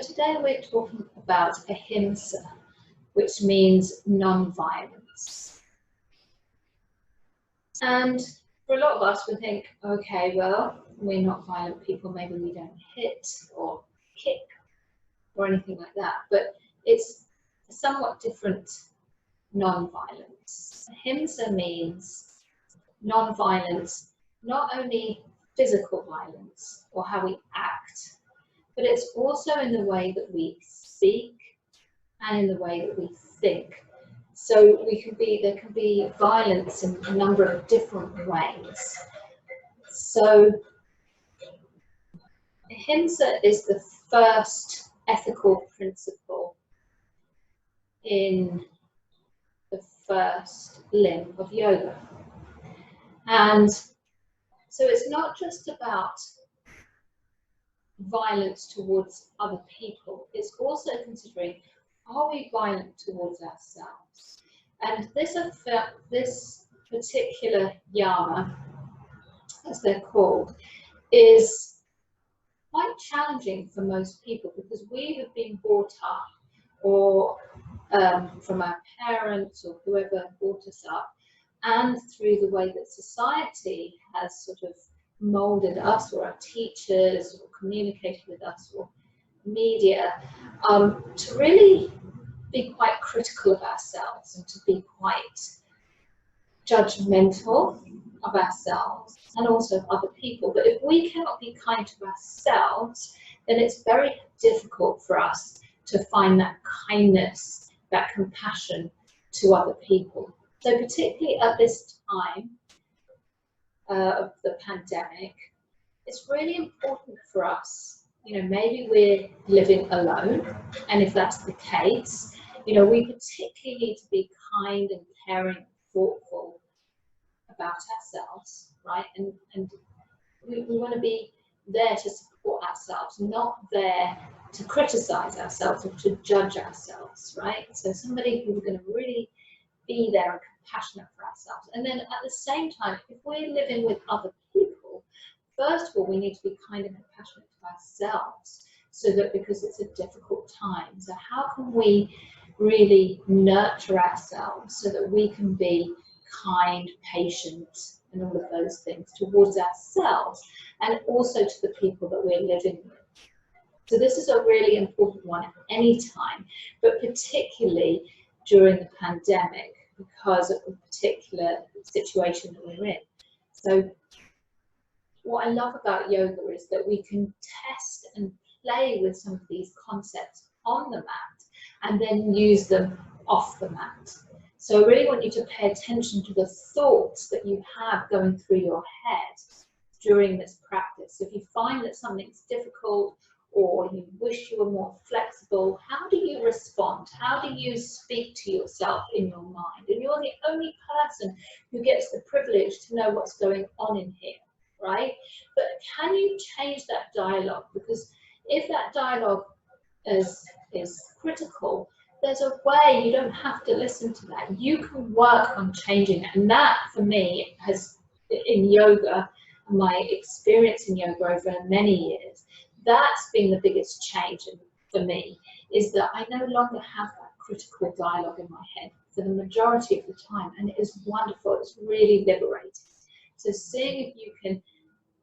today we're talking about Ahimsa, which means non-violence. And for a lot of us, we think, okay, well, we're not violent people, maybe we don't hit or kick or anything like that, but it's a somewhat different non-violence. Ahimsa means non-violence, not only physical violence or how we act, but it's also in the way that we speak and in the way that we think. So there can be violence in a number of different ways. So Ahimsa is the first ethical principle in the first limb of yoga. And so it's not just about violence towards other people, it's also considering, are we violent towards ourselves? And this particular yama, as they're called, is quite challenging for most people because we have been brought up, or from our parents or whoever brought us up, and through the way that society has sort of molded us, or our teachers, or communicated with us, or media, to really be quite critical of ourselves and to be quite judgmental of ourselves and also of other people. But if we cannot be kind to ourselves, then it's very difficult for us to find that kindness, that compassion to other people. So particularly at this time of the pandemic, it's really important for us, maybe we're living alone, and if that's the case, we particularly need to be kind and caring and thoughtful about ourselves, right? And we want to be there to support ourselves, not there to criticize ourselves or to judge ourselves, right? So somebody who's going to really be there and compassionate for ourselves. And then at the same time, if we're living with other people, first of all, we need to be kind and compassionate to ourselves, so that, because it's a difficult time. So how can we really nurture ourselves so that we can be kind, patient, and all of those things towards ourselves, and also to the people that we're living with. So this is a really important one at any time, but particularly during the pandemic, because of the particular situation that we're in. So what I love about yoga is that we can test and play with some of these concepts on the mat and then use them off the mat. So I really want you to pay attention to the thoughts that you have going through your head during this practice. If you find that something's difficult, or you wish you were more flexible, how do you respond? How do you speak to yourself in your mind? And you're the only person who gets the privilege to know what's going on in here, right? But can you change that dialogue? Because if that dialogue is critical, there's a way. You don't have to listen to that. You can work on changing it. And that, for me, has, in yoga, my experience in yoga over many years, that's been the biggest change for me, is that I no longer have that critical dialogue in my head for the majority of the time, and it is wonderful. It's really liberating. So seeing if you can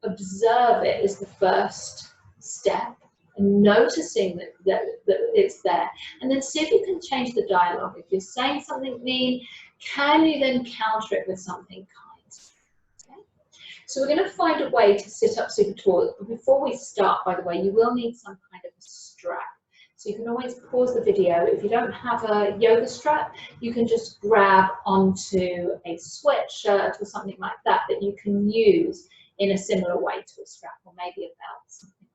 observe it is the first step, and noticing that it's there, and then see if you can change the dialogue. If you're saying something mean, can you then counter it with something kind? So we're going to find a way to sit up super tall. Before we start, by the way, you will need some kind of a strap. So you can always pause the video. If you don't have a yoga strap, you can just grab onto a sweatshirt or something like that that you can use in a similar way to a strap, or maybe a belt. Something like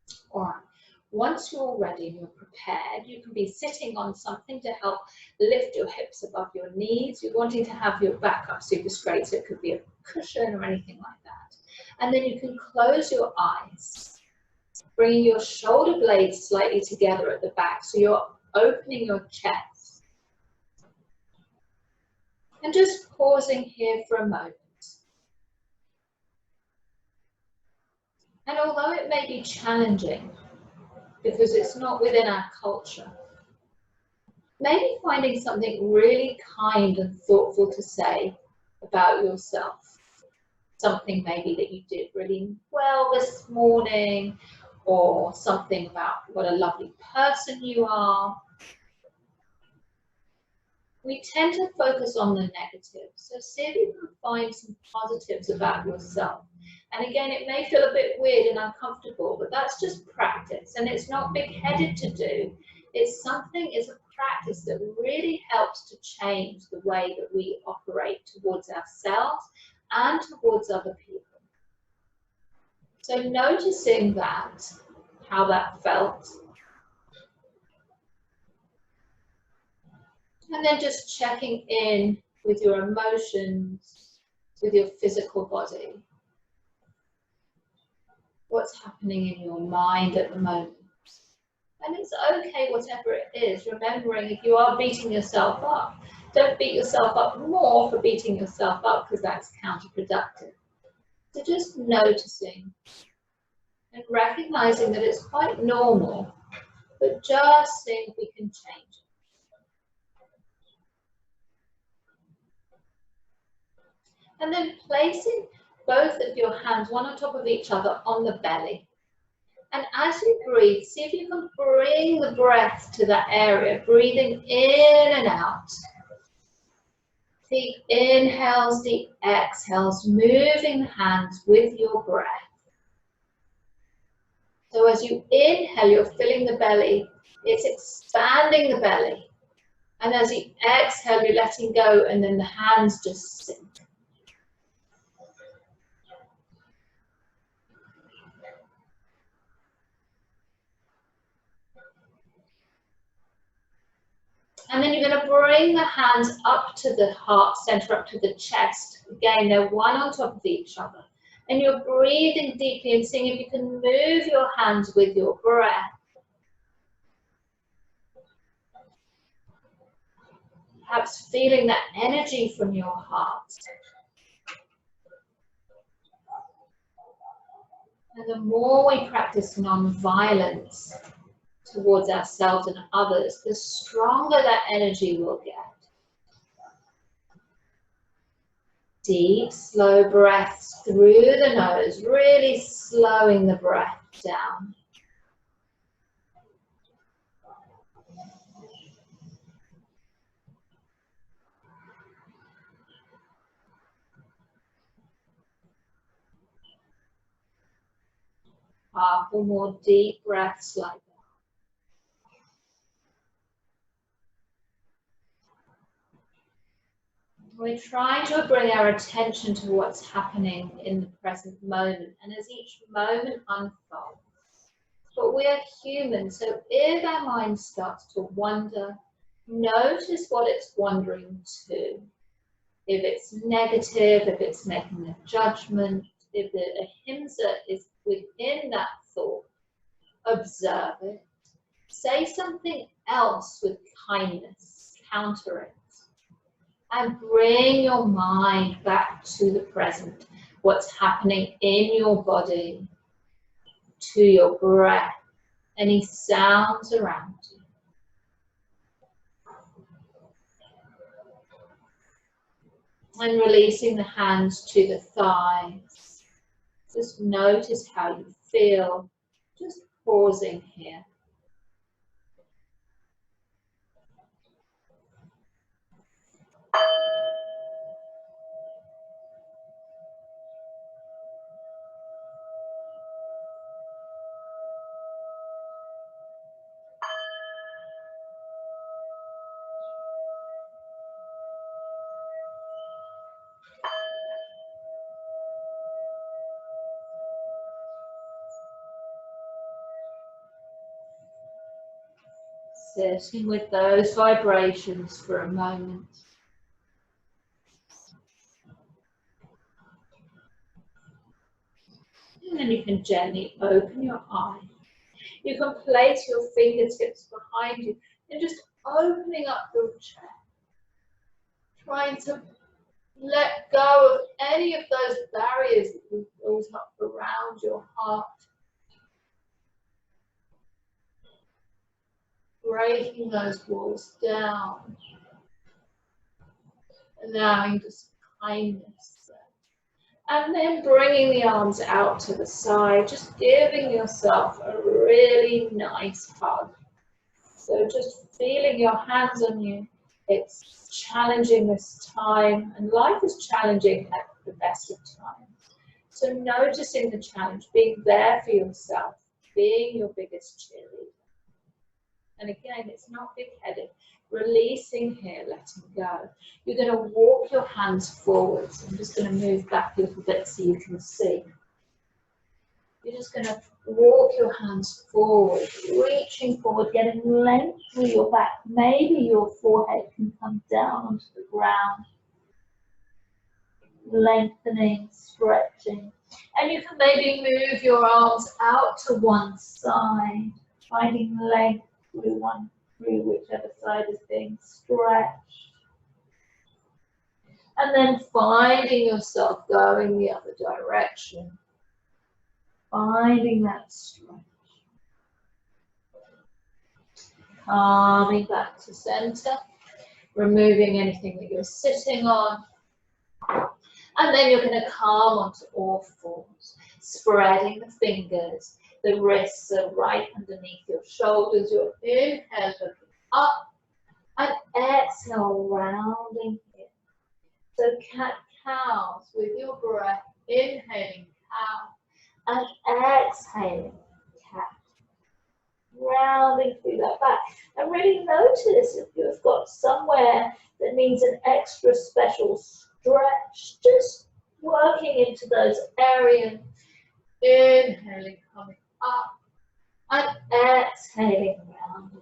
that. All right. Once you're ready and you're prepared, you can be sitting on something to help lift your hips above your knees. You're wanting to have your back up super straight, so it could be a cushion or anything like that. And then you can close your eyes, bringing your shoulder blades slightly together at the back, so you're opening your chest. And just pausing here for a moment. And although it may be challenging because it's not within our culture. Maybe finding something really kind and thoughtful to say about yourself. Something maybe that you did really well this morning, or something about what a lovely person you are. We tend to focus on the negatives, so see if you can find some positives about yourself. And again, it may feel a bit weird and uncomfortable, but that's just practice, and it's not big-headed to do. It's a practice that really helps to change the way that we operate towards ourselves and towards other people. So noticing that, how that felt. And then just checking in with your emotions, with your physical body. What's happening in your mind at the moment. And it's okay, whatever it is, remembering if you are beating yourself up, don't beat yourself up more for beating yourself up, because that's counterproductive. So just noticing and recognizing that it's quite normal, but just seeing if we can change it. And then placing both of your hands, one on top of each other, on the belly. And as you breathe, see if you can bring the breath to that area, breathing in and out. Deep inhales, deep exhales, moving the hands with your breath. So as you inhale, you're filling the belly, it's expanding the belly. And as you exhale, you're letting go, and then the hands just sink. And then you're going to bring the hands up to the heart center, up to the chest. Again, they're one on top of each other. And you're breathing deeply and seeing if you can move your hands with your breath. Perhaps feeling that energy from your heart. And the more we practice non-violence towards ourselves and others, the stronger that energy will get. Deep, slow breaths through the nose, really slowing the breath down. Couple more deep breaths like that. We're trying to bring our attention to what's happening in the present moment, and as each moment unfolds. But we are human, so if our mind starts to wander, notice what it's wandering to. If it's negative, if it's making a judgment, if the ahimsa is within that thought, observe it. Say something else with kindness, counter it. And bring your mind back to the present, what's happening in your body, to your breath, any sounds around you. And releasing the hands to the thighs. Just notice how you feel, just pausing here. Sitting with those vibrations for a moment. And then you can gently open your eyes. You can place your fingertips behind you and just opening up your chest. Trying to let go of any of those barriers that you've built up around your heart. breaking those walls down, allowing just kindness there. And then bringing the arms out to the side, just giving yourself a really nice hug. So just feeling your hands on you. It's challenging this time, and life is challenging at the best of times. So noticing the challenge, being there for yourself, being your biggest cheerleader. And again, it's not big-headed. Releasing here, letting go. You're going to walk your hands forwards. I'm just going to move back a little bit so you can see. You're just going to walk your hands forward, reaching forward, getting length through your back. Maybe your forehead can come down onto the ground. Lengthening, stretching. And you can maybe move your arms out to one side, finding length through whichever side is being stretched. And then finding yourself going the other direction. Finding that stretch. Coming back to center. Removing anything that you're sitting on. And then you're going to come onto all fours. Spreading the fingers. The wrists are right underneath your shoulders. Your inhale looking up. And exhale, rounding here. So cat-cows with your breath. Inhaling cow. And exhaling cat. Rounding through that back. And really notice if you've got somewhere that needs an extra special stretch, just working into those areas. Inhaling, coming up. And exhaling, rounding.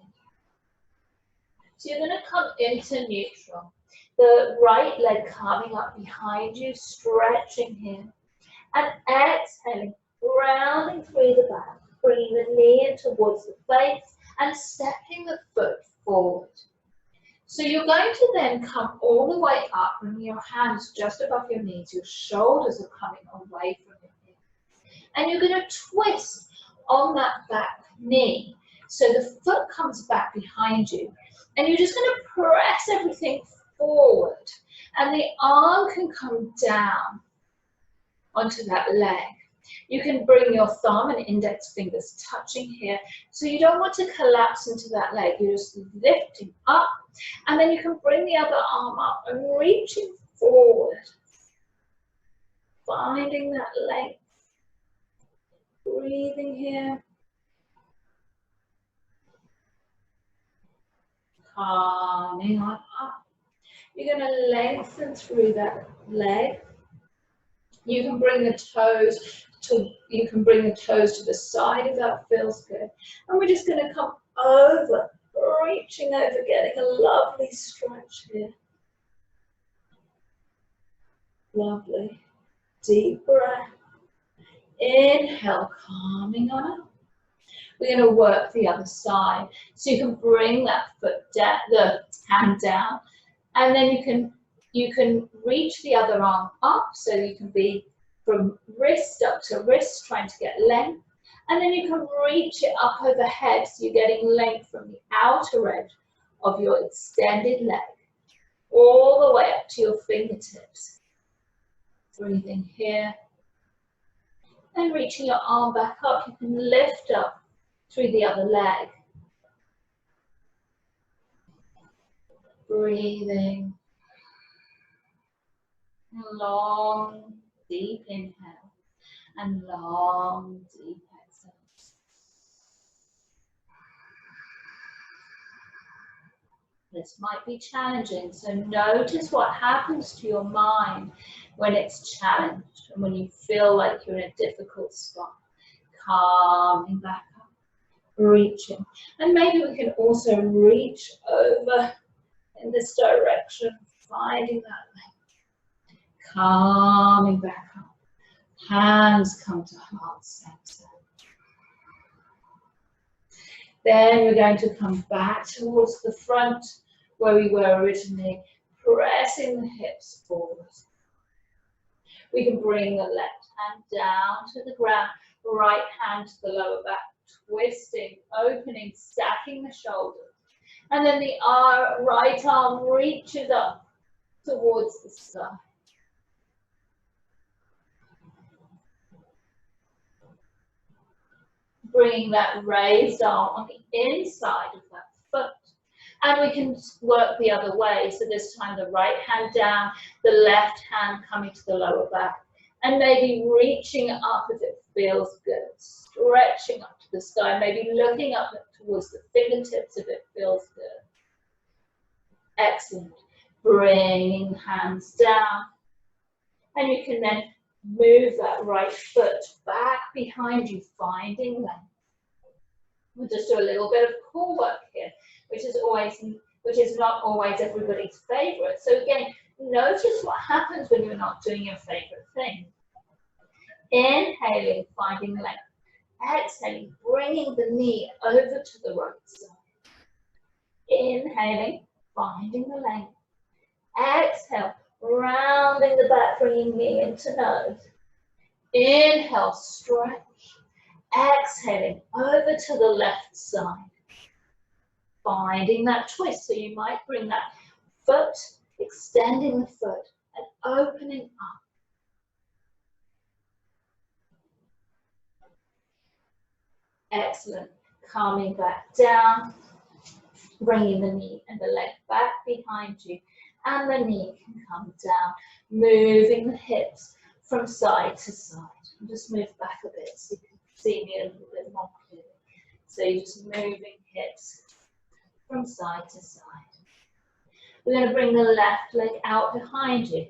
So you're going to come into neutral. The right leg coming up behind you, stretching here. And exhaling, rounding through the back. Bringing the knee in towards the face and stepping the foot forward. So you're going to then come all the way up, bringing your hands just above your knees. Your shoulders are coming away from your knee. And you're going to twist on that back knee. So the foot comes back behind you. And you're just going to press everything forward. And the arm can come down onto that leg. You can bring your thumb and index fingers touching here. So you don't want to collapse into that leg. You're just lifting up. And then you can bring the other arm up and reaching forward. Finding that length. Breathing here. Coming on up. You're going to lengthen through that leg. You can bring the toes to the side if that feels good. And we're just going to come over, reaching over, getting a lovely stretch here. Lovely. Deep breath. Inhale, calming on up. We're going to work the other side. So you can bring that foot down, the hand down, and then you can reach the other arm up, so you can be from wrist up to wrist, trying to get length. And then you can reach it up overhead, so you're getting length from the outer edge of your extended leg, all the way up to your fingertips. Breathing here. And reaching your arm back up, you can lift up through the other leg. Breathing. Long, deep inhale and long, deep exhale. This might be challenging, so notice what happens to your mind when it's challenged and when you feel like you're in a difficult spot. Calming back up, reaching. And maybe we can also reach over in this direction, finding that length. Calming back up. Hands come to heart center. Then we're going to come back towards the front where we were originally, pressing the hips forward. We can bring the left hand down to the ground, right hand to the lower back, twisting, opening, stacking the shoulders. And then the right arm reaches up towards the sky. Bringing that raised arm on the inside of that foot. And we can work the other way. So this time the right hand down, the left hand coming to the lower back. And maybe reaching up if it feels good. Stretching up to the sky, maybe looking up towards the fingertips if it feels good. Excellent. Bringing hands down. And you can then move that right foot back behind you, finding length. We'll just do a little bit of core work here, which is not always everybody's favorite. So again, notice what happens when you're not doing your favorite thing. Inhaling, finding length. Exhaling, bringing the knee over to the right side. Inhaling, finding the length. Exhale, rounding the back, bringing knee into nose. Inhale, stretch. Exhaling, over to the left side. Finding that twist. So you might bring that foot, extending the foot and opening up. Excellent. Calming back down. Bringing the knee and the leg back behind you. And the knee can come down. Moving the hips from side to side. And just move back a bit so you can see me a little bit more clearly. So you're just moving hips from side to side. We're going to bring the left leg out behind you.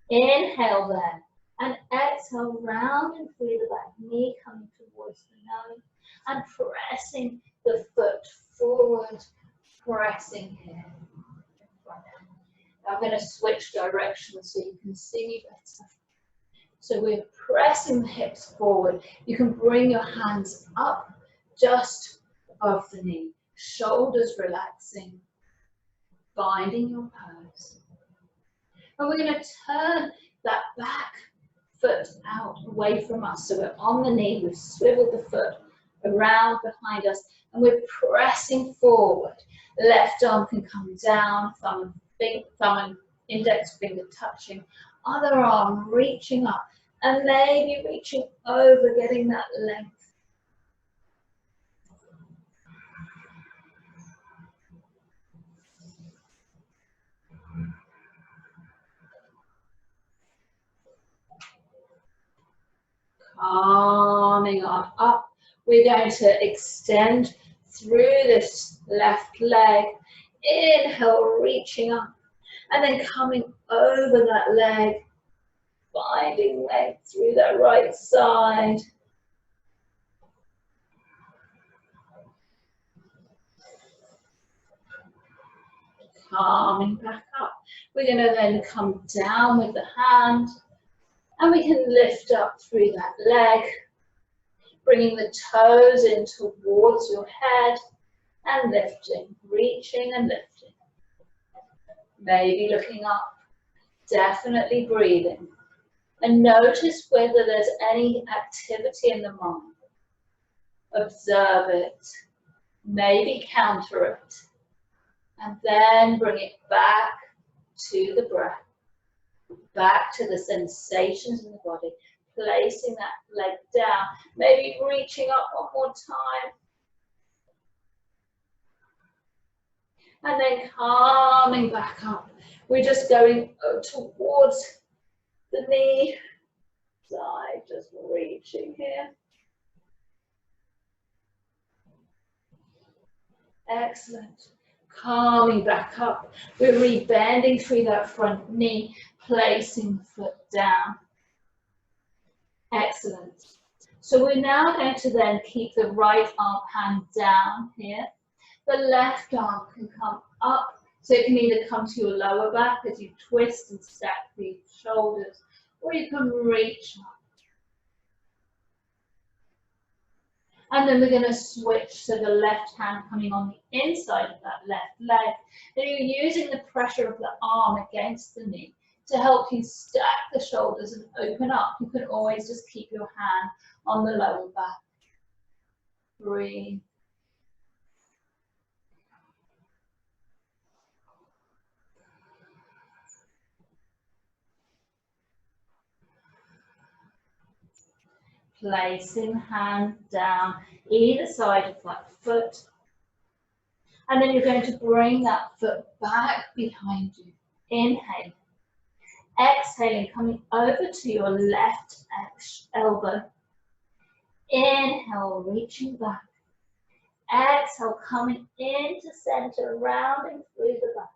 Inhale there. And exhale, round and through the back. Knee coming towards the nose. And pressing the foot forward. Pressing here. I'm going to switch directions so you can see me better. So we're pressing the hips forward. You can bring your hands up just above the knee. Shoulders relaxing. Finding your pose. And we're going to turn that back foot out away from us. So we're on the knee. We've swiveled the foot around behind us. And we're pressing forward. Left arm can come down. Thumb and index finger touching. Other arm reaching up. And maybe reaching over, getting that length. Calming up. We're going to extend through this left leg. Inhale, reaching up. And then coming over that leg. Finding length through that right side. Calming back up. We're going to then come down with the hand. And we can lift up through that leg. Bringing the toes in towards your head. And lifting. Reaching and lifting. Maybe looking up. Definitely breathing. And notice whether there's any activity in the mind. Observe it. Maybe counter it. And then bring it back to the breath. Back to the sensations in the body. Placing that leg down. Maybe reaching up one more time. And then calming back up. We're just going towards the knee side, just reaching here. Excellent. Calming back up. We're rebending through that front knee, placing the foot down. Excellent. So we're now going to then keep the right arm hand down here. The left arm can come up. So it can either come to your lower back as you twist and stack the shoulders, or you can reach up. And then we're going to switch, so the left hand coming on the inside of that left leg. And you're using the pressure of the arm against the knee to help you stack the shoulders and open up. You can always just keep your hand on the lower back. Breathe. Placing hand down either side of that foot. And then you're going to bring that foot back behind you. Inhale. Exhaling, coming over to your left elbow. Inhale, reaching back. Exhale, coming into center, rounding through the back.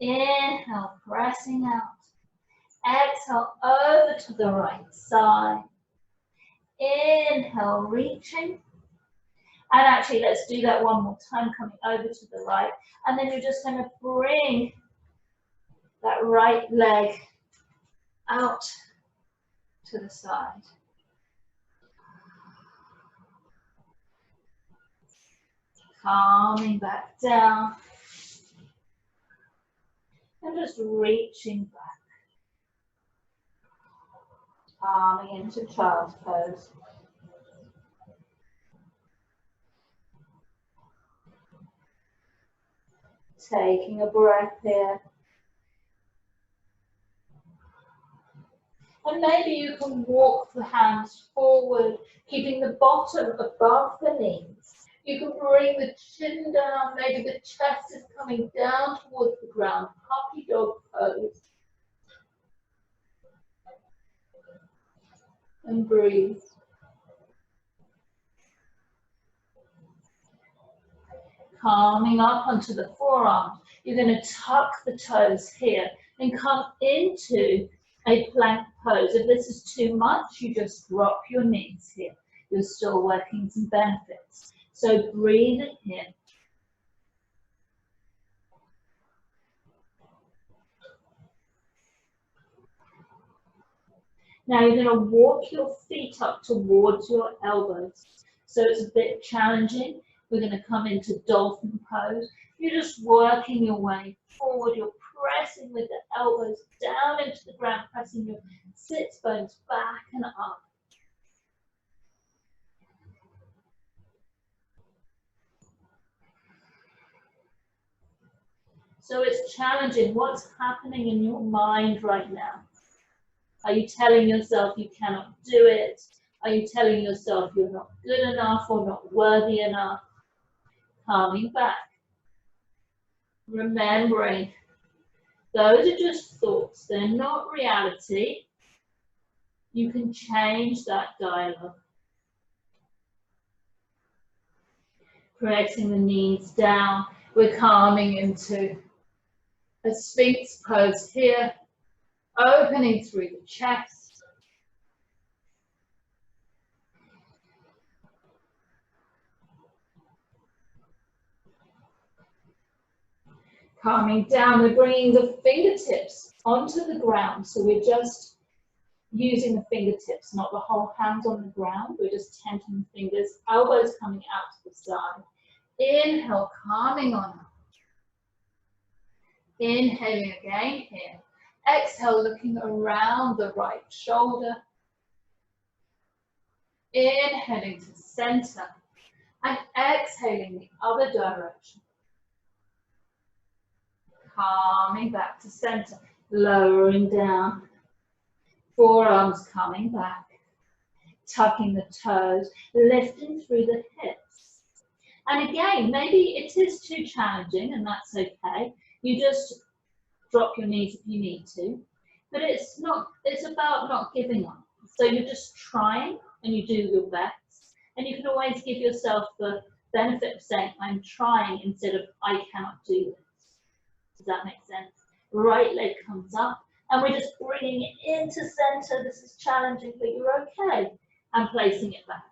Inhale, pressing out. Exhale, over to the right side. Inhale, reaching. And actually, let's do that one more time, coming over to the right. And then you're just going to bring that right leg out to the side. Calming back down. And just reaching back. Calming into child's pose. Taking a breath here. And maybe you can walk the hands forward, keeping the bottom above the knees. You can bring the chin down, maybe the chest is coming down towards the ground, puppy dog pose. And breathe. Calming up onto the forearms. You're going to tuck the toes here and come into a plank pose. If this is too much, you just drop your knees here. You're still working some benefits. So breathe in. Now you're going to walk your feet up towards your elbows. So it's a bit challenging. We're going to come into dolphin pose. You're just working your way forward. You're pressing with the elbows down into the ground, pressing your sits bones back and up. So it's challenging. What's happening in your mind right now? Are you telling yourself you cannot do it? Are you telling yourself you're not good enough or not worthy enough? Calming back. Remembering those are just thoughts. They're not reality. You can change that dialogue. Pressing the knees down. We're calming into a Sphinx pose here. Opening through the chest. Calming down, we're bringing the fingertips onto the ground. So we're just using the fingertips, not the whole hands on the ground. We're just tenting the fingers, elbows coming out to the side. Inhale, calming on up. Inhaling again here. Exhale, looking around the right shoulder. Inhaling to center. And exhaling the other direction. Calming back to center. Lowering down. Forearms coming back. Tucking the toes. Lifting through the hips. And again, maybe it is too challenging, and that's okay. You just drop your knees if you need to, but it's about not giving up. So you're just trying and you do your best, and you can always give yourself the benefit of saying I'm trying instead of I cannot do this. Does that make sense? Right leg comes up and we're just bringing it into center. This is challenging, but you're okay. And placing it back.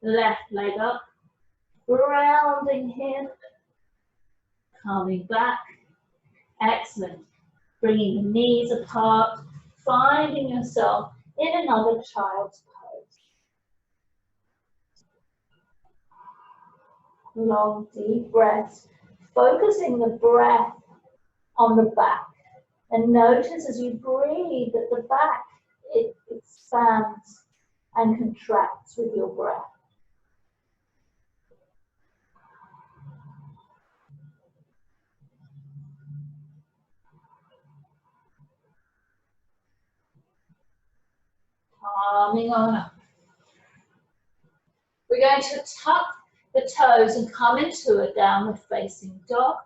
Left leg up, rounding here, coming back. Excellent. Bringing the knees apart, finding yourself in another child's pose. Long, deep breaths, focusing the breath on the back. And notice as you breathe that the back, it expands and contracts with your breath. Calming on up. We're going to tuck the toes and come into a downward facing dog.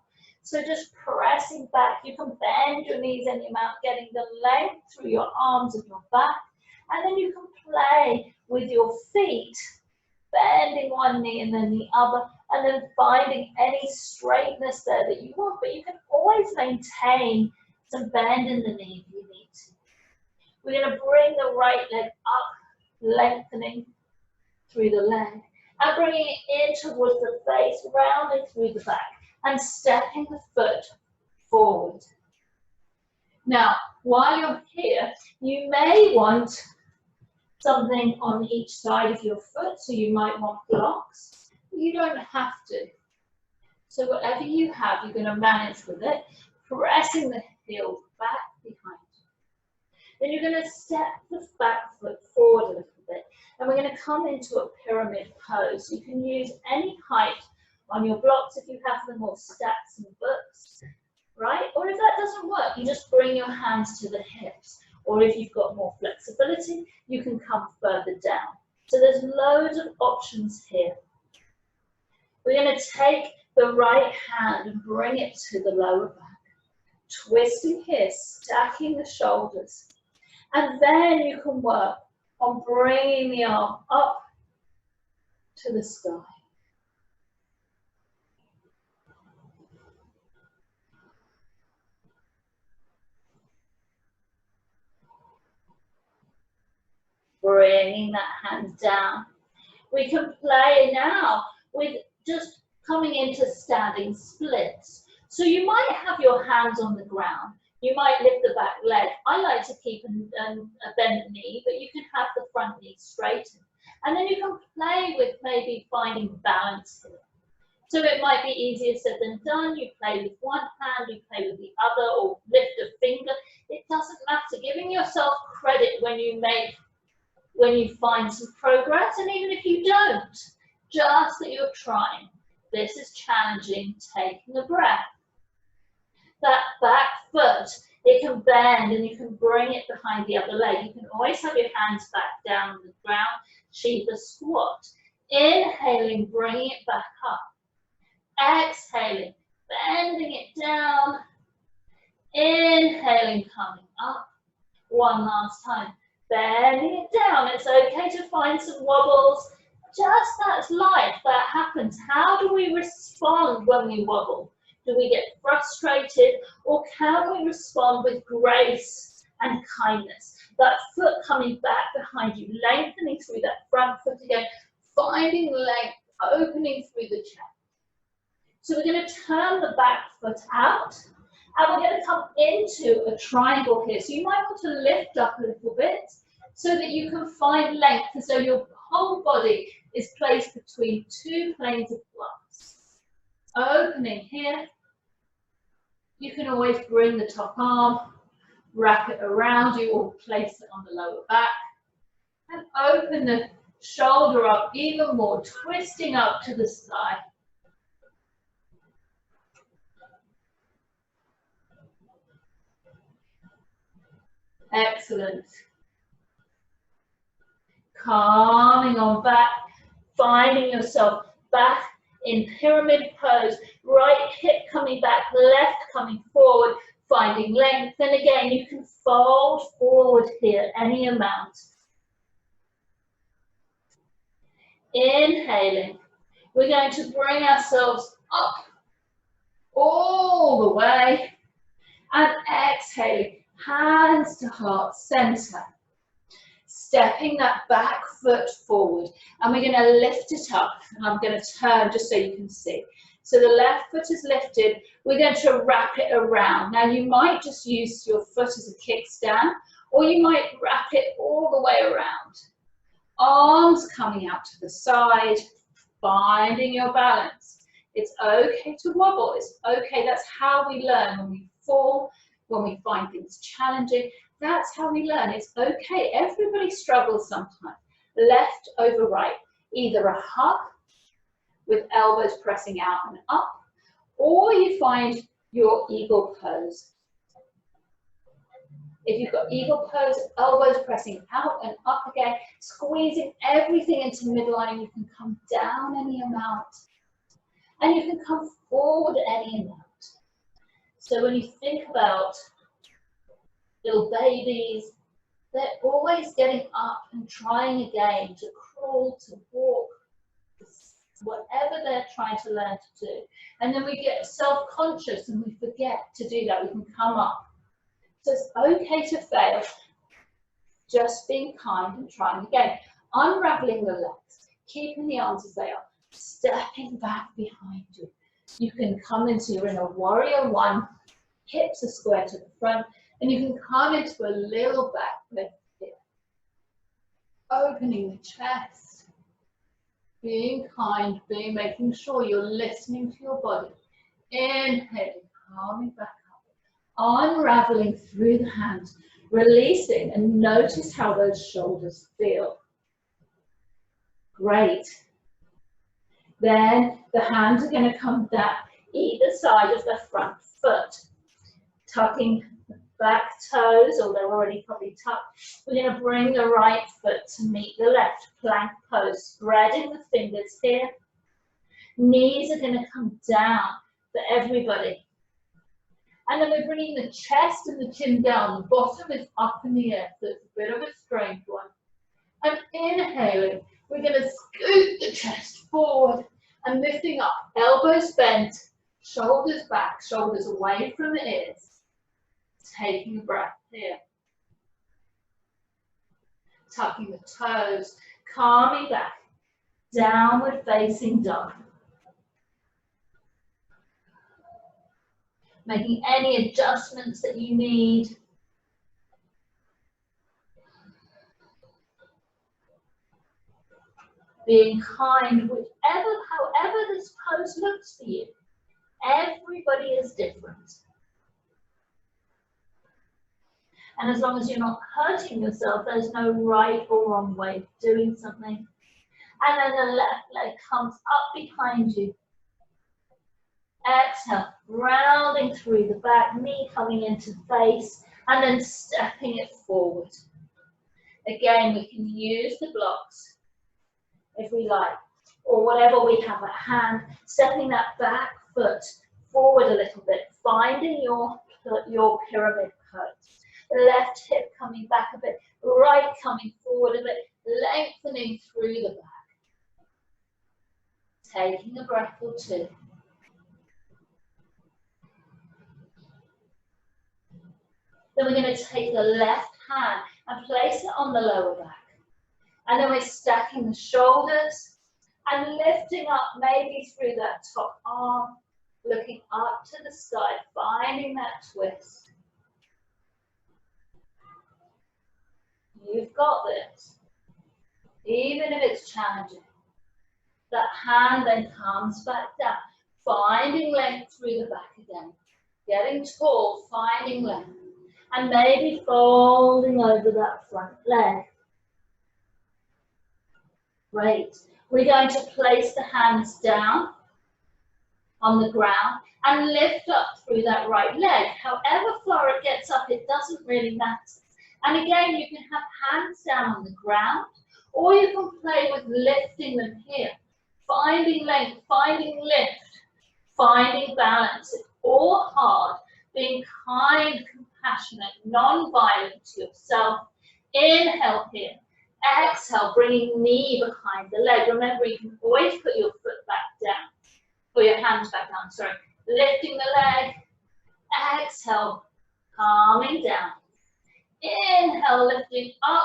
So just pressing back. You can bend your knees any amount, getting the length through your arms and your back. And then you can play with your feet, bending one knee and then the other, and then finding any straightness there that you want. But you can always maintain some bend in the knee if you need to. We're going to bring the right leg up, lengthening through the leg, and bringing it in towards the face, rounding through the back, and stepping the foot forward. Now, while you're here, you may want something on each side of your foot, so you might want blocks. You don't have to. So whatever you have, you're going to manage with it, pressing the heel back behind you. Then you're going to step the back foot forward a little bit, and we're going to come into a pyramid pose. You can use any height on your blocks if you have them, or stacks and books, right? Or if that doesn't work, you just bring your hands to the hips. Or if you've got more flexibility, you can come further down. So there's loads of options here. We're going to take the right hand and bring it to the lower back, twisting here, stacking the shoulders. And then you can work on bringing the arm up to the sky. Bringing that hand down. We can play now with just coming into standing splits. So you might have your hands on the ground. You might lift the back leg. I like to keep a bent knee, but you can have the front knee straightened. And then you can play with maybe finding balance here. So it might be easier said than done. You play with one hand, you play with the other, or lift a finger. It doesn't matter. Giving yourself credit when you find some progress, and even if you don't, just that you're trying. This is challenging, taking a breath. That back foot, it can bend and you can bring it behind the other leg. You can always have your hands back down on the ground, Shiva squat. Inhaling, bringing it back up. Exhaling, bending it down. Inhaling, coming up. One last time. Bending it down. It's okay to find some wobbles. Just that's life, that happens. How do we respond when we wobble? Do we get frustrated, or can we respond with grace and kindness? That foot coming back behind you, lengthening through that front foot again, finding length, opening through the chest. So we're going to turn the back foot out, and we're going to come into a triangle here. So you might want to lift up a little bit so that you can find length, and so your whole body is placed between two planes of blocks. Opening here. You can always bring the top arm, wrap it around you, or place it on the lower back. And open the shoulder up even more, twisting up to the side. Excellent. Calming on back, finding yourself back in pyramid pose, right hip coming back, left coming forward, finding length. And again, you can fold forward here any amount. Inhaling, we're going to bring ourselves up all the way, and exhaling, hands to heart center. Stepping that back foot forward, and we're going to lift it up, and I'm going to turn just so you can see. So the left foot is lifted, we're going to wrap it around. Now you might just use your foot as a kickstand, or you might wrap it all the way around. Arms coming out to the side, finding your balance. It's okay to wobble, it's okay, that's how we learn. When we fall, when we find things challenging, that's how we learn. It's okay. Everybody struggles sometimes. Left over right. Either a hug with elbows pressing out and up, or you find your eagle pose. If you've got eagle pose, elbows pressing out and up again, squeezing everything into midline, you can come down any amount. And you can come forward any amount. So when you think about little babies, they're always getting up and trying again to crawl, to walk, whatever they're trying to learn to do. And then we get self-conscious and we forget to do that. We can come up. So it's okay to fail, just being kind and trying again. Unraveling the legs, keeping the arms as they are, stepping back behind you. You can come into, you're in a warrior one, hips are square to the front, and you can come into a little back lift here. Opening the chest, being kind, making sure you're listening to your body. Inhaling, calming back up, unraveling through the hands, releasing, and notice how those shoulders feel. Great. Then the hands are going to come down either side of the front foot, tucking the back toes, or they're already probably tucked. We're going to bring the right foot to meet the left, plank pose, spreading the fingers here. Knees are going to come down for everybody. And then we're bringing the chest and the chin down. The bottom is up in the air, so it's a bit of a strange one. And inhaling, we're going to scoot the chest forward and lifting up, elbows bent, shoulders back, shoulders away from the ears. Taking a breath here. Tucking the toes, calming back, downward facing dog. Making any adjustments that you need. Being kind, however this pose looks for you. Everybody is different. And as long as you're not hurting yourself, there's no right or wrong way of doing something. And then the left leg comes up behind you. Exhale, rounding through the back, knee coming into face, and then stepping it forward. Again, we can use the blocks if we like, or whatever we have at hand, stepping that back foot forward a little bit, finding your pyramid pose. Left hip coming back a bit, right coming forward a bit, lengthening through the back. Taking a breath or two. Then we're going to take the left hand and place it on the lower back. And then we're stacking the shoulders and lifting up maybe through that top arm, looking up to the sky, finding that twist. You've got this. Even if it's challenging. That hand then comes back down, finding length through the back again. Getting tall, finding length. And maybe folding over that front leg. Great. We're going to place the hands down on the ground and lift up through that right leg. However far it gets up, it doesn't really matter. And again, you can have hands down on the ground, or you can play with lifting them here. Finding length, finding lift, finding balance. It's all hard. Being kind, compassionate, non-violent to yourself. Inhale here. Exhale, bringing knee behind the leg. Remember, you can always put your foot back down, or your hands back down, sorry. Lifting the leg. Exhale, calming down. Inhale, lifting up.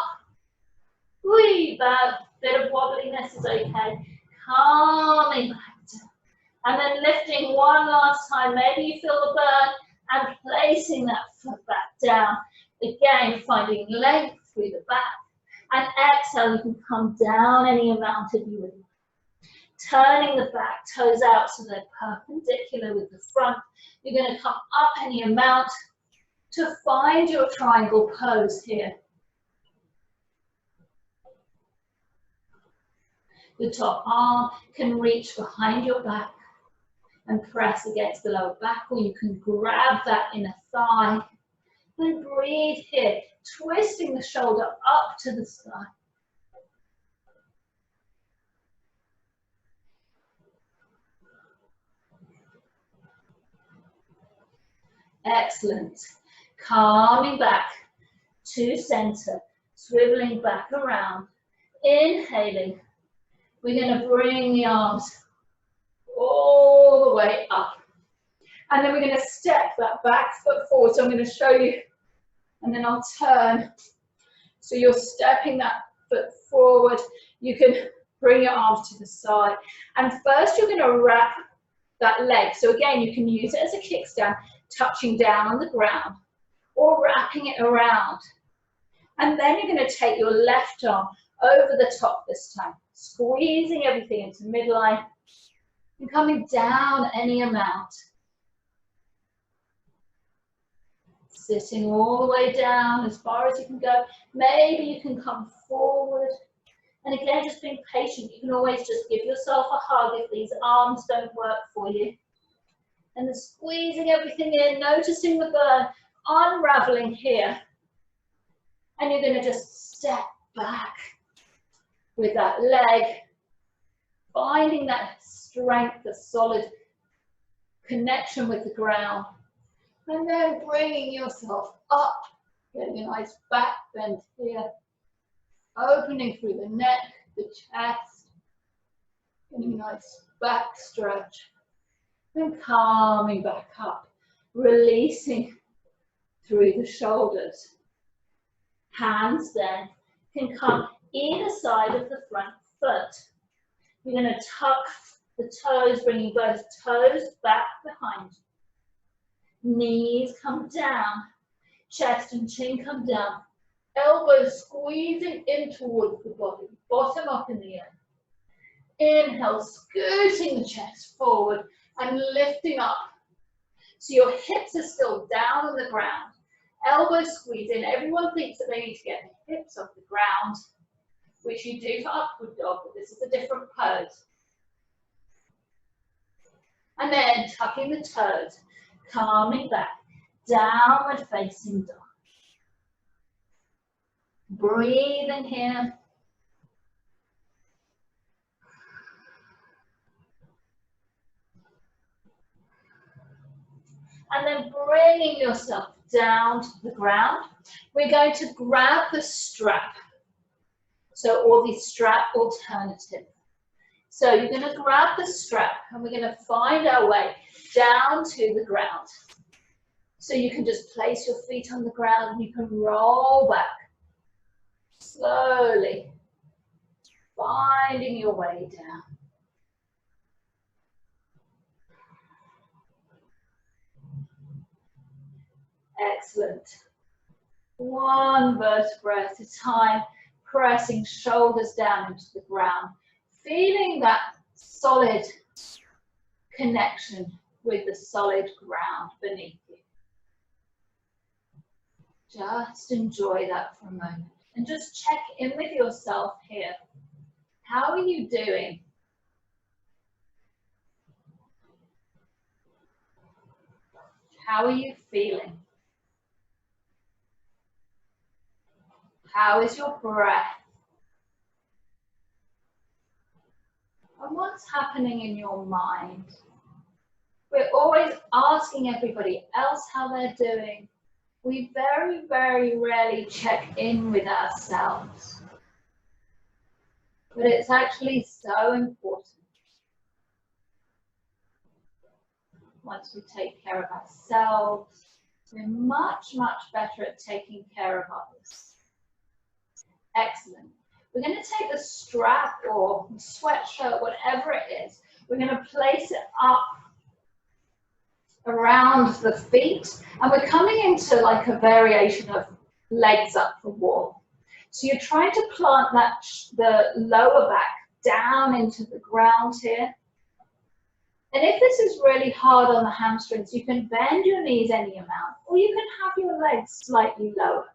Wee, back. Bit of wobbliness is okay. Calming back down. And then lifting one last time. Maybe you feel the burn. And placing that foot back down. Again, finding length through the back. And exhale, you can come down any amount if you would. Turning the back toes out so they're perpendicular with the front. You're going to come up any amount to find your triangle pose here. The top arm can reach behind your back and press against the lower back, or you can grab that inner thigh And breathe here, twisting the shoulder up to the sky. Excellent. Calming back to center, swiveling back around. Inhaling. We're going to bring the arms all the way up. And then we're going to step that back foot forward. So I'm going to show you, and then I'll turn. So you're stepping that foot forward. You can bring your arms to the side. And first you're going to wrap that leg. So again, you can use it as a kickstand, touching down on the ground or wrapping it around. And then you're going to take your left arm over the top this time, squeezing everything into midline and coming down any amount. Sitting all the way down as far as you can go. Maybe you can come forward. And again, just being patient. You can always just give yourself a hug if these arms don't work for you. And then squeezing everything in, noticing the burn, unraveling here. And you're going to just step back with that leg, finding that strength, the solid connection with the ground. And then bringing yourself up, getting a nice back bend here, opening through the neck, the chest, getting a nice back stretch, and calming back up, releasing through the shoulders. Hands then can come either side of the front foot. You're going to tuck the toes, bringing both toes back behind. Knees come down, chest and chin come down, elbows squeezing in towards the body, bottom up in the air. Inhale, scooting the chest forward and lifting up. So your hips are still down on the ground, elbows squeeze in. Everyone thinks that they need to get the hips off the ground, which you do for upward dog, but this is a different pose. And then tucking the toes, calming back, downward facing dog. Breathe in here. And then bringing yourself down to the ground. We're going to grab the strap. So, or the strap alternative. So you're going to grab the strap and we're going to find our way down to the ground. So you can just place your feet on the ground and you can roll back slowly, finding your way down. Excellent. One vertebra at a time, pressing shoulders down into the ground. Feeling that solid connection with the solid ground beneath you. Just enjoy that for a moment. And just check in with yourself here. How are you doing? How are you feeling? How is your breath? And what's happening in your mind? We're always asking everybody else how they're doing. We very, very rarely check in with ourselves. But it's actually so important. Once we take care of ourselves, we're much, much better at taking care of others. Excellent. We're going to take the strap or sweatshirt, whatever it is. We're going to place it up around the feet. And we're coming into like a variation of legs up the wall. So you're trying to plant that the lower back down into the ground here. And if this is really hard on the hamstrings, you can bend your knees any amount, or you can have your legs slightly lower.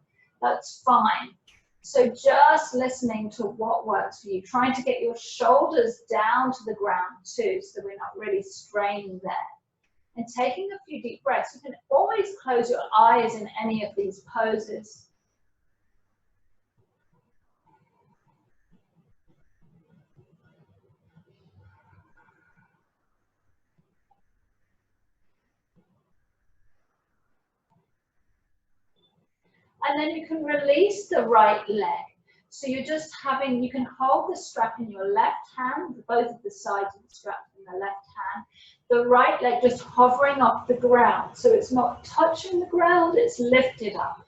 That's fine. So just listening to what works for you, trying to get your shoulders down to the ground too, so we're not really straining there. and taking a few deep breaths. You can always close your eyes in any of these poses. And then you can release the right leg. So you're just having, you can hold the strap in your left hand, both of the sides of the strap in the left hand. The right leg just hovering off the ground. So it's not touching the ground, it's lifted up.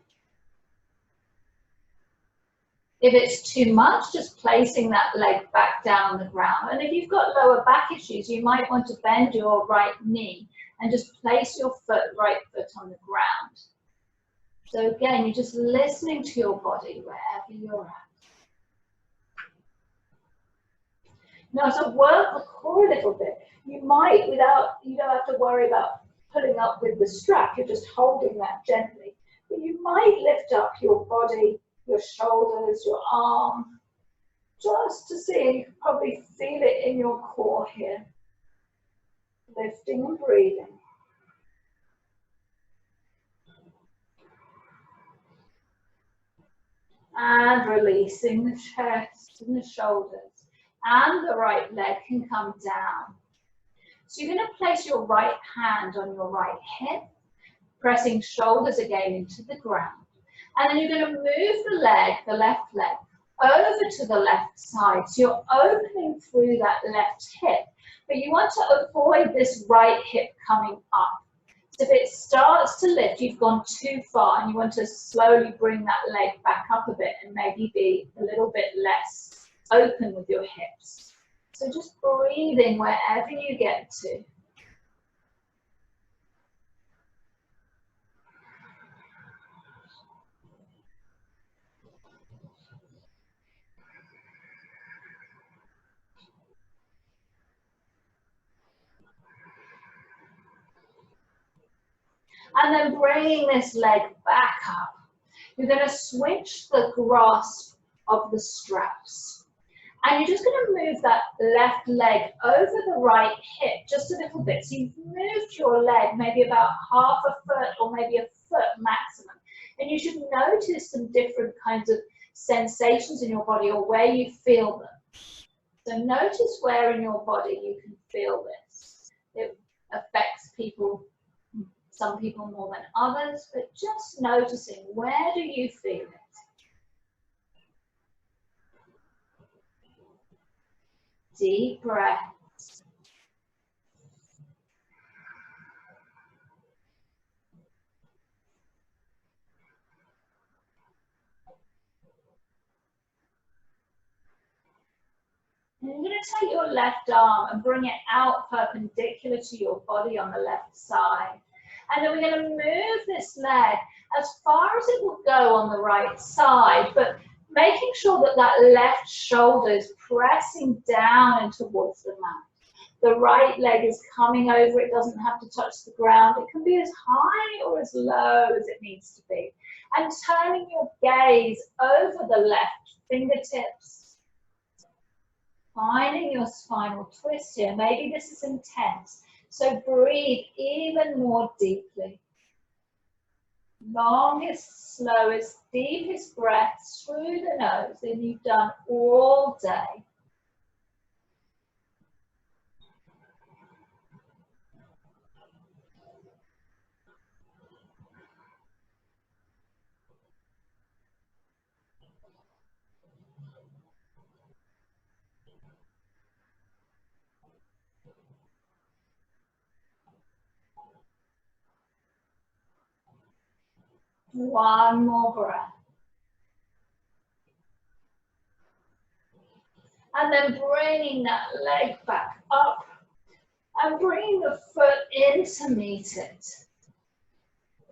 If it's too much, just placing that leg back down on the ground. And if you've got lower back issues, you might want to bend your right knee and just place your right foot on the ground. So again, you're just listening to your body wherever you're at. Now to work the core a little bit, you might, you don't have to worry about pulling up with the strap, you're just holding that gently. But you might lift up your body, your shoulders, your arm, just to see, you can probably feel it in your core here. Lifting and breathing. And releasing the chest and the shoulders. And the right leg can come down. So you're going to place your right hand on your right hip, pressing shoulders again into the ground. And then you're going to move the leg, the left leg, over to the left side. So you're opening through that left hip, but you want to avoid this right hip coming up. So if it starts to lift, you've gone too far and you want to slowly bring that leg back up a bit and maybe be a little bit less open with your hips. So just breathing wherever you get to. And then bringing this leg back up. You're going to switch the grasp of the straps. And you're just going to move that left leg over the right hip just a little bit. So you've moved your leg maybe about half a foot or maybe a foot maximum. And you should notice some different kinds of sensations in your body or where you feel them. So notice where in your body you can feel this. It affects people, some people more than others, but just noticing where do you feel it. Deep breaths. And you're going to take your left arm and bring it out perpendicular to your body on the left side. And then we're going to move this leg as far as it will go on the right side, but making sure that that left shoulder is pressing down and towards the mat. The right leg is coming over, it doesn't have to touch the ground. It can be as high or as low as it needs to be. And turning your gaze over the left fingertips. Finding your spinal twist here. Maybe this is intense. So breathe even more deeply. Longest, slowest, deepest breaths through the nose than you've done all day. One more breath. And then bringing that leg back up and bringing the foot in to meet it.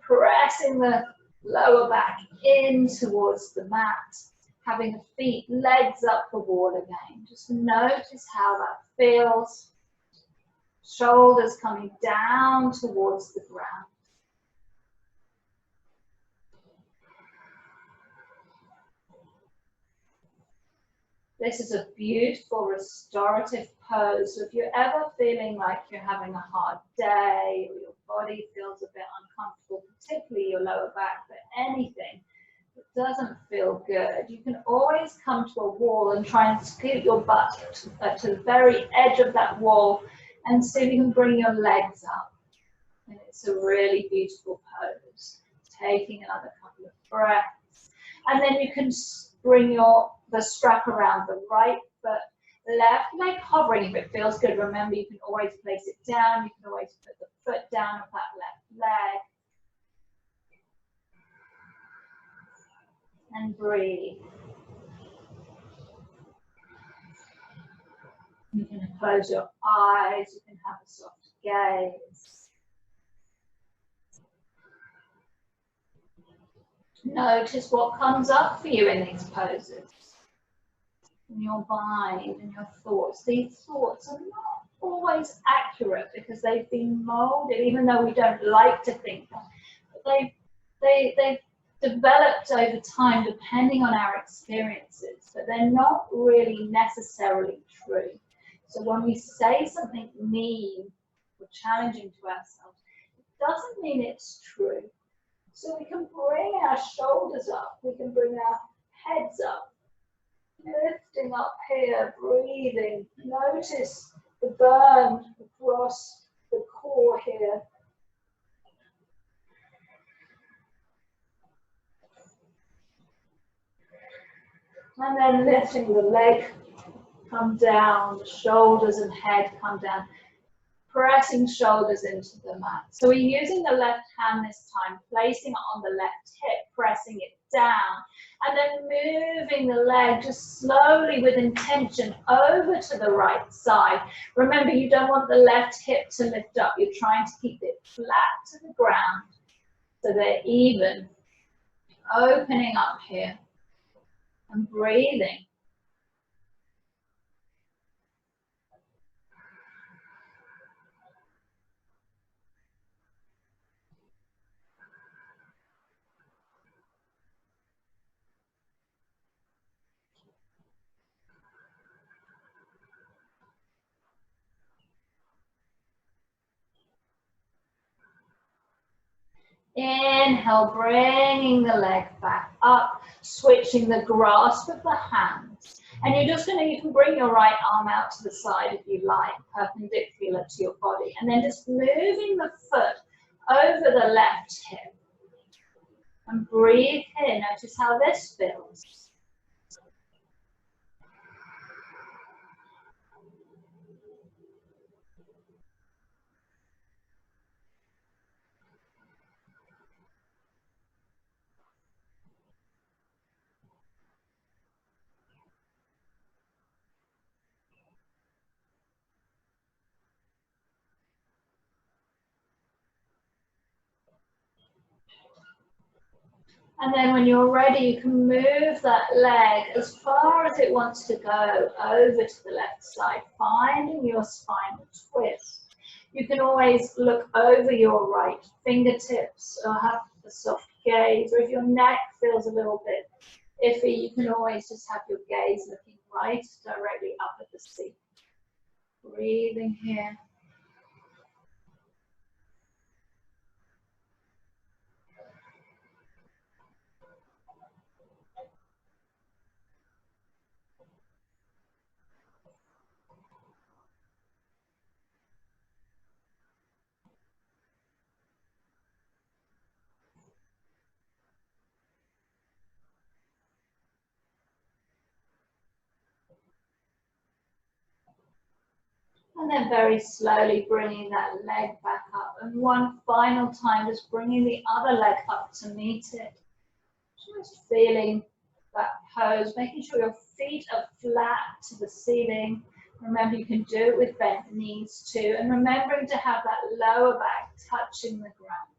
Pressing the lower back in towards the mat. Having the feet, legs up the wall again. Just notice how that feels. Shoulders coming down towards the ground. This is a beautiful restorative pose. So if you're ever feeling like you're having a hard day, or your body feels a bit uncomfortable, particularly your lower back, but anything that doesn't feel good, you can always come to a wall and try and scoot your butt to the very edge of that wall and see if you can bring your legs up. And it's a really beautiful pose. Taking another couple of breaths. And then you can bring the strap around the right foot, left leg hovering if it feels good. Remember, you can always place it down. You can always put the foot down of that left leg. And breathe. You can close your eyes. You can have a soft gaze. Notice what comes up for you in these poses. In your mind and your thoughts. These thoughts are not always accurate because they've been molded, even though we don't like to think them. But they've developed over time depending on our experiences, but they're not really necessarily true. So when we say something mean or challenging to ourselves, it doesn't mean it's true. So we can bring our shoulders up, we can bring our heads up, lifting up here, breathing. Notice the burn across the core here. And then lifting the leg, come down, the shoulders and head come down. Pressing shoulders into the mat. So we're using the left hand this time, placing it on the left hip, pressing it down, and then moving the leg just slowly with intention over to the right side. Remember, you don't want the left hip to lift up. You're trying to keep it flat to the ground so they're even. Opening up here and breathing. Inhale, bringing the leg back up, switching the grasp of the hands. And you're just you can bring your right arm out to the side if you like, perpendicular to your body. And then just moving the foot over the left hip. And breathe here, notice how this feels. And then when you're ready, you can move that leg as far as it wants to go over to the left side, finding your spinal twist. You can always look over your right fingertips or have a soft gaze, or if your neck feels a little bit iffy, you can always just have your gaze looking right directly up at the seat. Breathing here. And then very slowly bringing that leg back up. And one final time, just bringing the other leg up to meet it. Just feeling that pose, making sure your feet are flat to the ceiling. Remember, you can do it with bent knees too. And remembering to have that lower back touching the ground.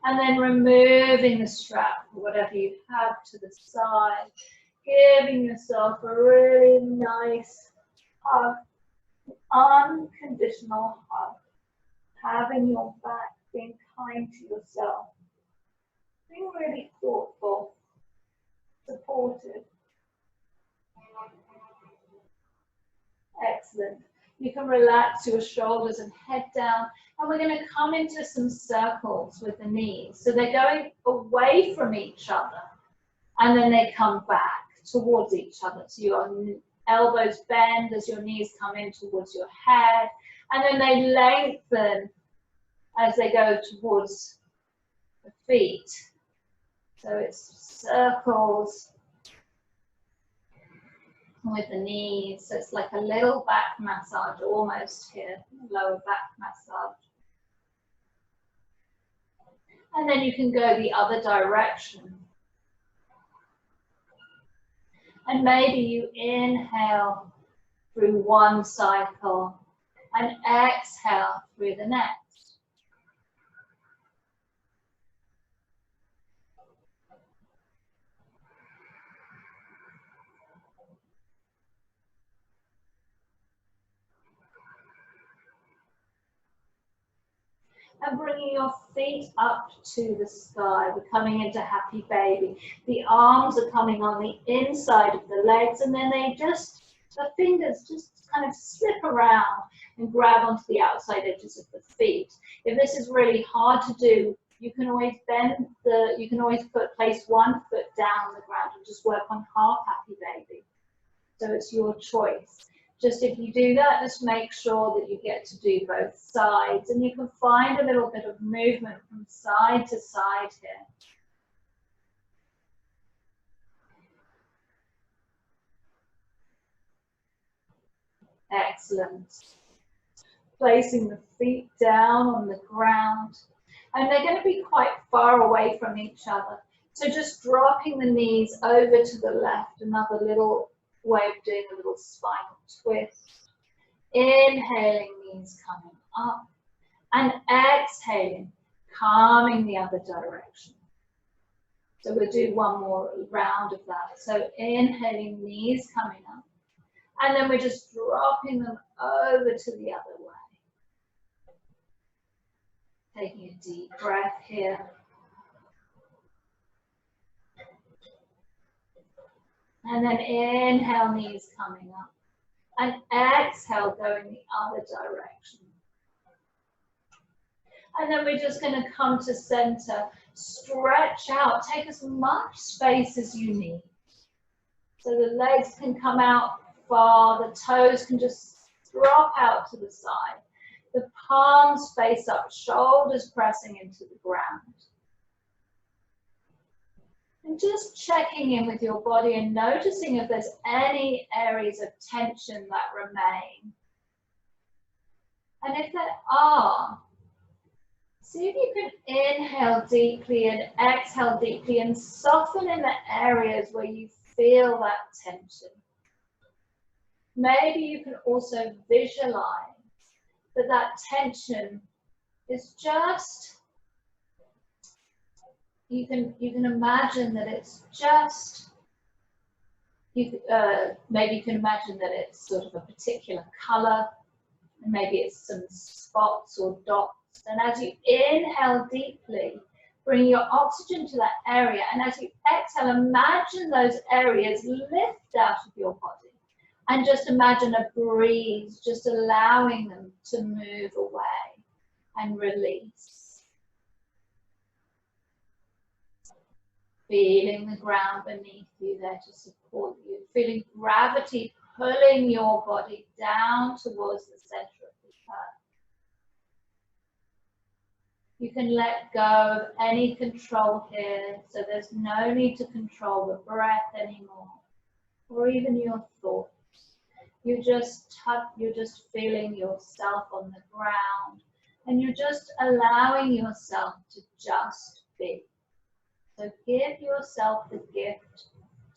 And then removing the strap, whatever you have, to the side. Giving yourself a really nice hug, unconditional hug. Having your back, being kind to yourself. Being really thoughtful, supportive. Excellent. You can relax your shoulders and head down. And we're going to come into some circles with the knees. So they're going away from each other. And then they come back towards each other. So your elbows bend as your knees come in towards your head. And then they lengthen as they go towards the feet. So it's circles with the knees. So it's like a little back massage almost here, lower back massage. And then you can go the other direction. And maybe you inhale through one cycle and exhale through the next. And bringing your feet up to the sky. We're coming into happy baby. The arms are coming on the inside of the legs, and then the fingers just kind of slip around and grab onto the outside edges of the feet. If this is really hard to do, you can always place one foot down on the ground and just work on half happy baby. So it's your choice. Just if you do that, just make sure that you get to do both sides, and you can find a little bit of movement from side to side here. Excellent. Placing the feet down on the ground, and they're going to be quite far away from each other. So just dropping the knees over to the left, another little way of doing a little spinal twist. Inhaling, knees coming up, and exhaling, calming the other direction. So we'll do one more round of that. So inhaling, knees coming up, and then we're just dropping them over to the other way. Taking a deep breath here. And then inhale, knees coming up. And exhale, going the other direction. And then we're just going to come to center, stretch out, take as much space as you need. So the legs can come out far, the toes can just drop out to the side. The palms face up, shoulders pressing into the ground. And just checking in with your body and noticing if there's any areas of tension that remain. And if there are, see if you can inhale deeply and exhale deeply and soften in the areas where you feel that tension. Maybe you can also visualize that tension is just, you can imagine that it's just, maybe you can imagine that it's sort of a particular color, and maybe it's some spots or dots. And as you inhale deeply, bring your oxygen to that area, and as you exhale, imagine those areas lift out of your body, and just imagine a breeze just allowing them to move away and release. Feeling the ground beneath you there to support you, feeling gravity pulling your body down towards the center of the earth. You can let go of any control here, so there's no need to control the breath anymore, or even your thoughts. You're just feeling yourself on the ground, and you're just allowing yourself to just be. So give yourself the gift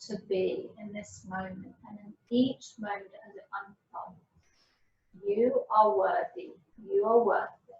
to be in this moment, and in each moment as it unfolds. You are worthy. You are worth it.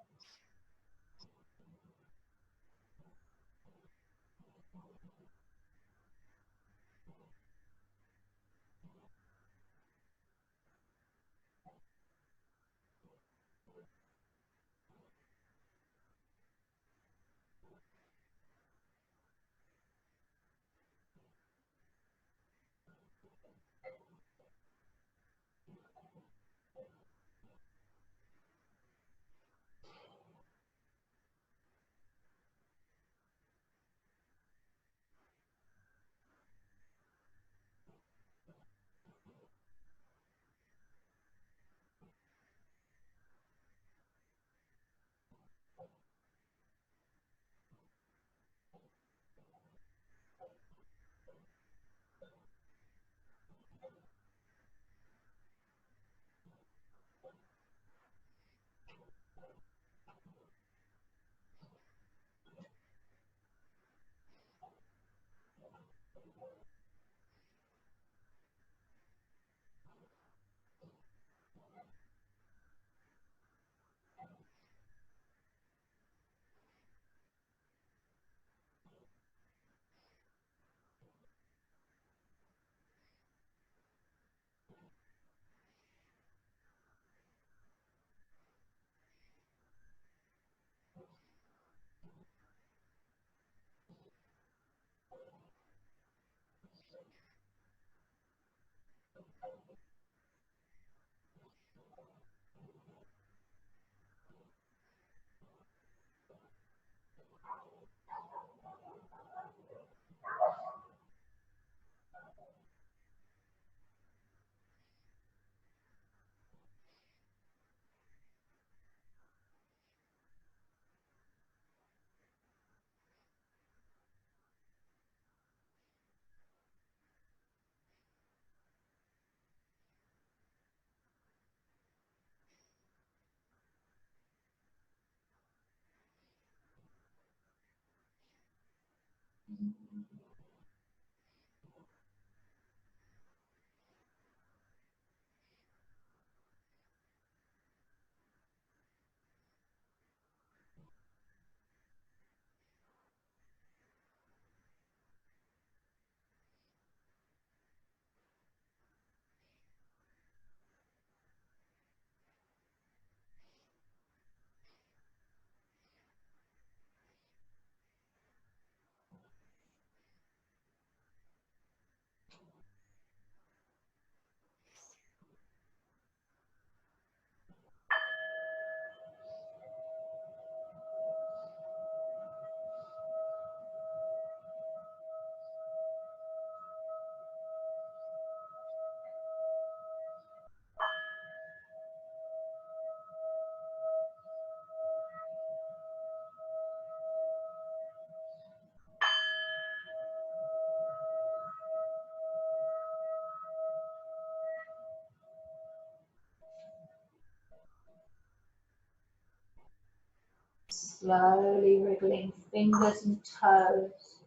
Slowly wriggling fingers and toes.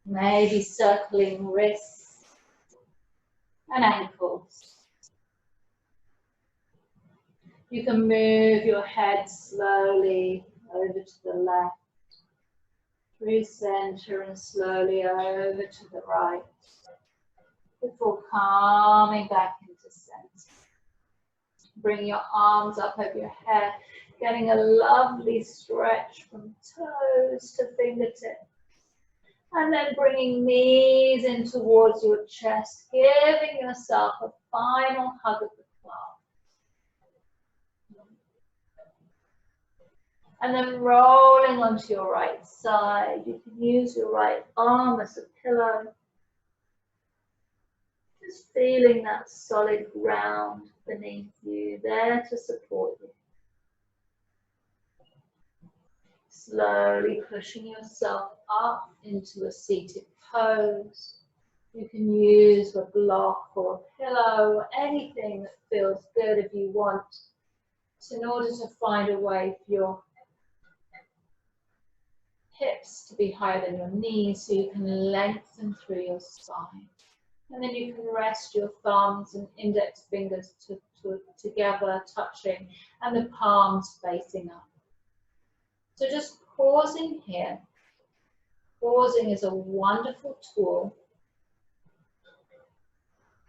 Maybe circling wrists and ankles. You can move your head slowly over to the left, through center and slowly over to the right, before coming back into center. Bring your arms up over your head, getting a lovely stretch from toes to fingertips. And then bringing knees in towards your chest, giving yourself a final hug of the claw. And then rolling onto your right side. You can use your right arm as a pillow. Just feeling that solid ground beneath you, there to support you. Slowly pushing yourself up into a seated pose. You can use a block or a pillow or anything that feels good if you want, in order to find a way for your hips to be higher than your knees so you can lengthen through your spine. And then you can rest your thumbs and index fingers together, touching, and the palms facing up. So just pausing here. Pausing is a wonderful tool.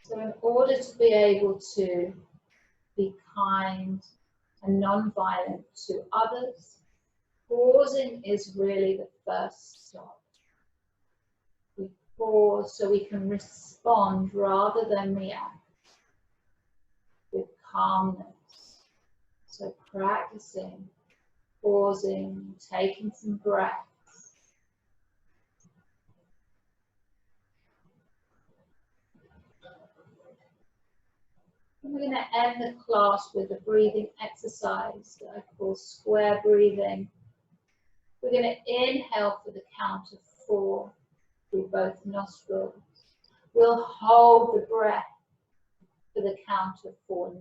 So in order to be able to be kind and non-violent to others, pausing is really the first stop. We pause so we can respond rather than react with calmness. So practicing, pausing, taking some breaths. And we're going to end the class with a breathing exercise that I call square breathing. We're going to inhale for the count of 4 through both nostrils. We'll hold the breath for the count of 4,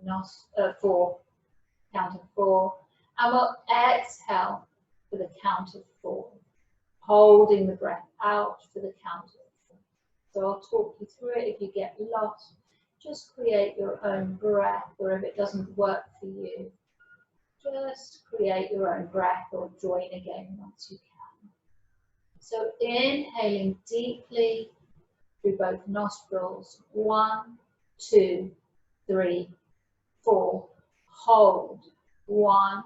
count of 4, and we'll exhale for the count of 4, holding the breath out for the count of 4. So I'll talk you through it. If you get lost, just create your own breath, or if it doesn't work for you, just create your own breath or join again once you can. So inhaling deeply through both nostrils, 1, 2, 3, 4. Hold, 1,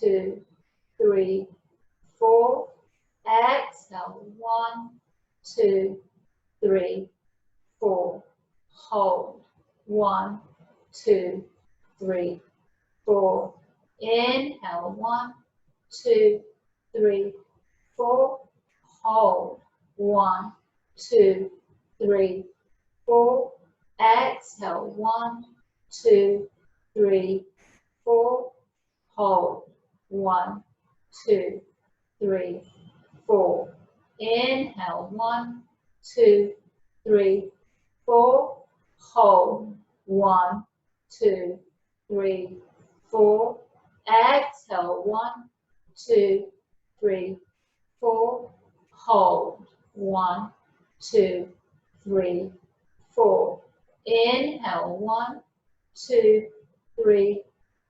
2, 3, 4. Exhale, 1, 2, 3, 4. Hold, 1, 2, 3, 4. Inhale, 1, 2, 3, 4. Hold, 1, 2, 3, 4. Exhale, 1, 2, 3, 4. Hold, 1, 2, 3, 4. Inhale, 1, 2, 3, 4. Hold, 1, 2, 3, 4. Exhale, 1, 2, 3, 4. hold. 1, 2, 3, 4. Inhale, 1, 2, 3,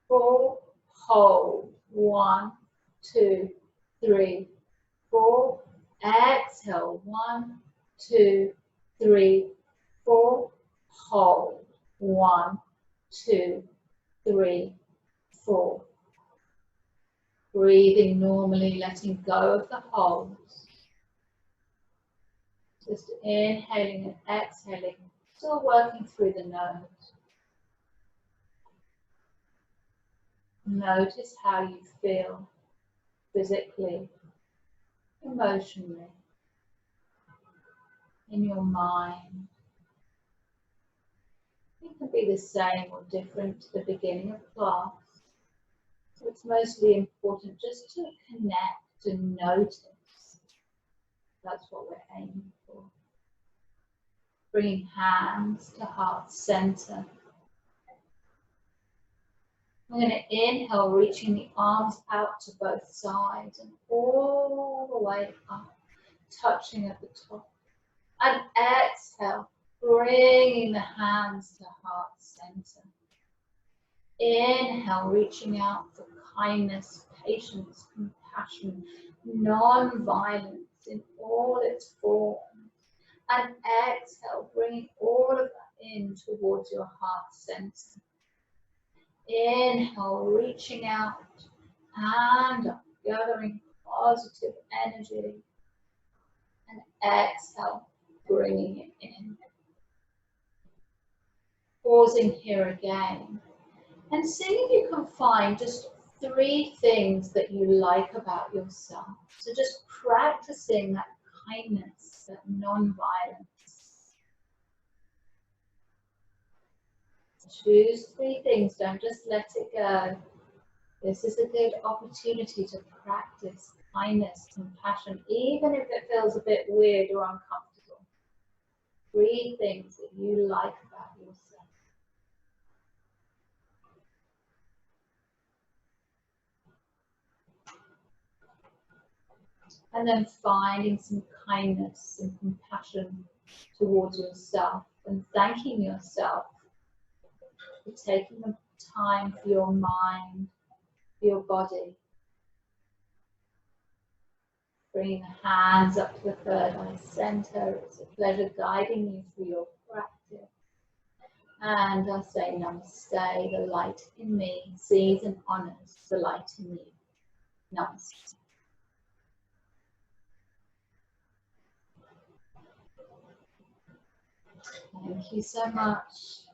4. Hold. 1, 2, 3, 4. Exhale. 1, 2, 3, 4. Hold. 1, 2, 3, 4. Breathing normally, letting go of the holds. Just inhaling and exhaling, still working through the nose. Notice how you feel physically, emotionally, in your mind. It can be the same or different to the beginning of class. So it's mostly important just to connect and notice. That's what we're aiming for. Bringing hands to heart center. I'm going to inhale, reaching the arms out to both sides and all the way up, touching at the top. And exhale, bringing the hands to heart center. Inhale, reaching out for kindness, patience, compassion, non-violence in all its forms. And exhale, bringing all of that in towards your heart center. Inhale, reaching out and up, gathering positive energy. And exhale, bringing it in. Pausing here again. And see if you can find just 3 things that you like about yourself. So just practicing that kindness, that non-violence. Choose 3 things, don't just let it go. This is a good opportunity to practice kindness, compassion, even if it feels a bit weird or uncomfortable. 3 things that you like about yourself. And then finding some kindness and compassion towards yourself and thanking yourself for taking the time for your mind, for your body. Bringing the hands up to the third eye center. It's a pleasure guiding you through your practice. And I say namaste, the light in me sees and honors the light in you. Namaste. Thank you so much.